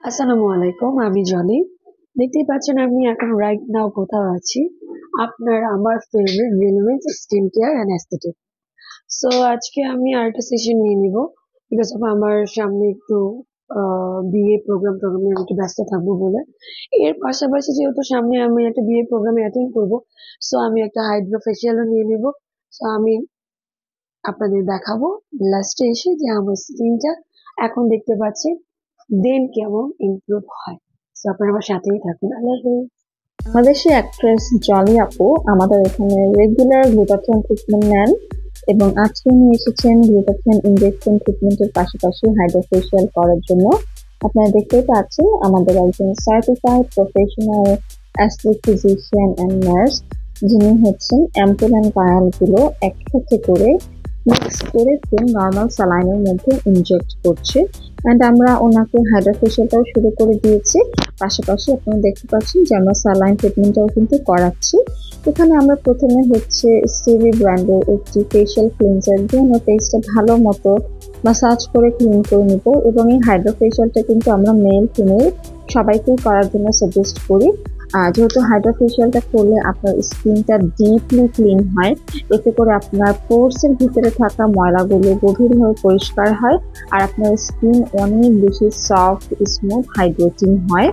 আসসালামু আলাইকুম, আমি জনি। দেখতেই পাচ্ছেন আমি এখন রাইট নাও কোথাও আছি। আমার favourite relevance skin care and aesthetic. So আজকে আমি আরেকটা সেশন নিয়ে নিব, বিকজ অফ আমার সামনে একটু বিয়ে প্রোগ্রামে আমি একটু ব্যস্ত থাকবো বলে। এর পাশাপাশি যেহেতু সামনে আমি একটা বিয়ে প্রোগ্রামে অ্যাটেন্ড করবো, সো আমি একটা হাইড্রো ফেশিয়ালও নিয়ে নিব। সো আমি আপনাদের দেখাবো লাস্টে এসে যে আমার স্কিনটা এখন দেখতে পাচ্ছি দেন কেমন ইমপ্রুভ হয়। তো আপনারা আমার সাথেই থাকুন। আল্লাহ হাফেজ। বাংলাদেশি অ্যাক্ট্রেস জলি আপু আমাদের এখানে রেগুলার গ্লুটাথিয়ন ট্রিটমেন্ট নেন এবং আজকে নিয়ে এসেছেন গ্লুটাথিয়ন ইনজেকশন ট্রিটমেন্টের পাশাপাশি হাইড্রোফেশিয়াল করার জন্য। আপনারা দেখতেই পাচ্ছেন আমাদের একজন certified professional aesthetic physician and nurse, যিনি হচ্ছেন অ্যাম্পুল অ্যান্ড ভায়াল গুলো একসাথে করে মিক্স করে নর্মাল স্যালাইনের মধ্যে ইনজেক্ট করছে। অ্যান্ড আমরা ওনাকে হাইড্রোফেশিয়ালটাও শুরু করে দিয়েছি। পাশাপাশি আপনারা দেখতে পাচ্ছেন যে আমরা স্যালাইন ট্রিটমেন্টটাও কিন্তু করাচ্ছি। এখানে আমরা প্রথমে হচ্ছে সিভি ব্র্যান্ডের একটি ফেশিয়াল ক্লিনজার দিয়ে আমরা ফেসটা ভালো মতো মাসাজ করে ক্লিন করে নিব, এবং এই হাইড্রোফেশিয়ালটা কিন্তু আমরা মেল ফিমেল সবাইকেই করার জন্য সাজেস্ট করি। যেহেতু হাইড্রোফেশিয়ালটা করলে আপনার স্কিনটা ডিপলি ক্লিন হয়, এতে করে আপনার পোরসের ভিতরে থাকা ময়লাগুলো গভীরভাবে পরিষ্কার হয়, আর আপনার স্কিন অনেক বেশি সফট, স্মুথ, হাইড্রেটিং হয়।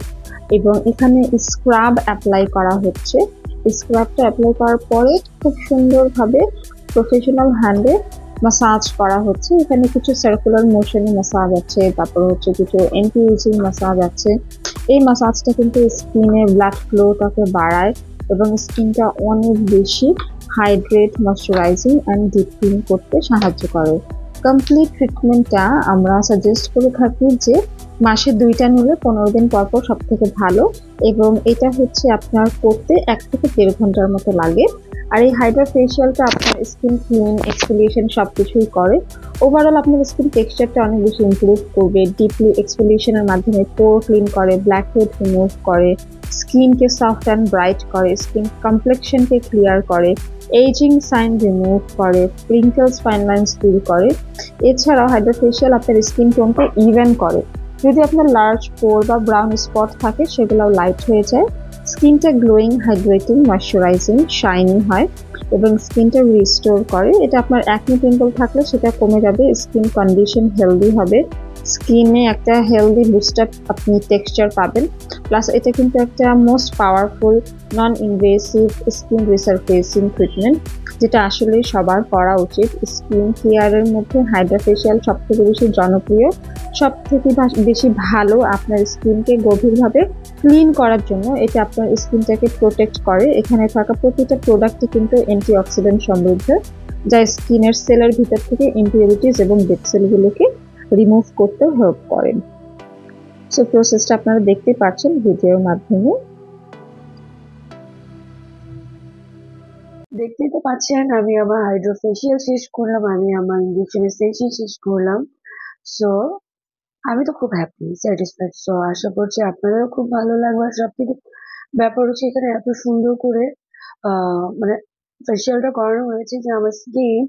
এবং এখানে স্ক্রাব অ্যাপ্লাই করা হচ্ছে। স্ক্রাবটা অ্যাপ্লাই করার পরে খুব সুন্দরভাবে প্রফেশনাল হ্যান্ডে মাসাজ করা হচ্ছে। এখানে কিছু সার্কুলার মোশনে মাসাজ আছে, তারপর হচ্ছে কিছু এন্টি ইউজিং মাসাজ আছে। এই মাসাজটা কিন্তু স্কিনে ব্লাড ফ্লোটাকে বাড়ায় এবং স্কিনটা অনেক বেশি hydrate, moisturising and deep clean করতে সাহায্য করে। কমপ্লিট ট্রিটমেন্টটা আমরা সাজেস্ট করে থাকি যে মাসে 2টা নিলে 15 দিন পর পর সব থেকে ভালো, এবং এটা হচ্ছে আপনার করতে 1 থেকে 1.5 ঘন্টার মতো লাগে। আর এই হাইড্রা ফেশিয়ালটা আপনার স্কিন ক্লিন, এক্সফোলিয়েশন সবকিছুই করে। ওভারঅল আপনার স্কিন টেক্সচারটা অনেক বেশি ইমপ্রুভ করবে। ডিপলি এক্সফোলিয়েশনের মাধ্যমে পোর ক্লিন করে, ব্ল্যাক হেড রিমুভ করে, স্কিনকে সফট অ্যান্ড ব্রাইট করে, স্কিন কমপ্লেক্সনকে ক্লিয়ার করে, এজিং সাইন রিমুভ করে, রিঙ্কেলস ফাইন লাইন্স দূর করে। এছাড়াও হাইড্রোফেশিয়াল আপনার স্কিন টোনকে ইভেন করে। যদি আপনার লার্জ পোর বা ব্রাউন স্পট থাকে সেগুলোও লাইট হয়ে যায়। স্কিনটা গ্লোয়িং, হাইড্রেটিং, ময়শ্চারাইজিং, শাইনি হয় এবং স্কিনটা রিস্টোর করে। এটা আপনার অ্যাকনি পিম্পল থাকলে সেটা কমে যাবে, স্কিন কন্ডিশন হেলদি হবে, স্কিনে একটা হেলদি বুস্ট আপ আপনি টেক্সচার পাবেন। প্লাস এটা কিন্তু একটা most powerful non invasive skin resurfacing treatment, যেটা আসলে সবার করা উচিত। স্কিন কেয়ারের মধ্যে হাইড্রা ফেশিয়াল সব থেকে বেশি জনপ্রিয়, সব থেকে বেশি ভালো আপনার স্কিনকে গভীরভাবে ক্লিন করার জন্য। এটা আপনার স্কিনটাকে প্রোটেক্ট করে। এখানে থাকা প্রতিটা প্রোডাক্টই কিন্তু অ্যান্টিঅক্সিডেন্ট সমৃদ্ধ, যা স্কিনের সেলের ভিতর থেকে ইম্পিউরিটিস এবং ডেড সেলগুলোকে রিমুভ করতে হেল্প করে। সো প্রসেসটা আপনারা দেখতে পাচ্ছেন ভিডিওর মাধ্যমে। দেখতেই তো পাচ্ছেন আমি আমার হাইড্রো ফেশিয়াল শেষ করলাম, আমি আমার ইঞ্জেকশনের সেশন শেষ করলাম। সো আমি তো খুব হ্যাপি, স্যাটিসফাইড। সো আশা করছি আপনাদেরও খুব ভালো লাগবে। আর সব থেকে ব্যাপার হচ্ছে এখানে এত সুন্দর করে মানে ফেশিয়ালটা করানো হয়েছে যে আমার স্কিন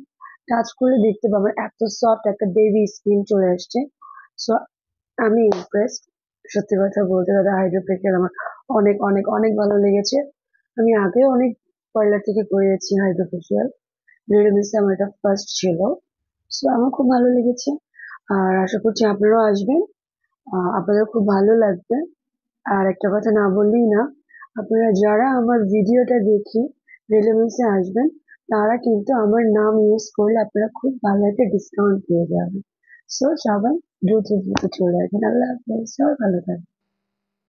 টাচ করলে দেখতে পাবেন এত সফট একটা বেবি স্কিন চলে আসছে। সো আমি ইমপ্রেসড। সত্যি কথা বলতে দাদা, হাইড্রো ফেশিয়াল আমার অনেক অনেক অনেক ভালো লেগেছে। আমি আগে অনেক পার্লার থেকে করিয়েছি হাইড্রো ফেশিয়াল, রেডিমিসে আমার এটা ফার্স্ট ছিল। সো আমার খুব ভালো লেগেছে, আর আশা করছি আপনারাও আসবেন, আপনাদের খুব ভালো লাগবে। আর একটা কথা না বললেই না, আপনারা যারা আমার ভিডিওটা দেখে রেলেভেন্সে আসবেন, তারা কিন্তু আমার নাম ইউজ করলে আপনারা খুব ভালো একটা ডিসকাউন্ট পেয়ে যাবেন। সো সবাই দ্রুত দ্রুত চলে আসবেন। আল্লাহ হাফেজ, সবাই ভালো থাকবেন।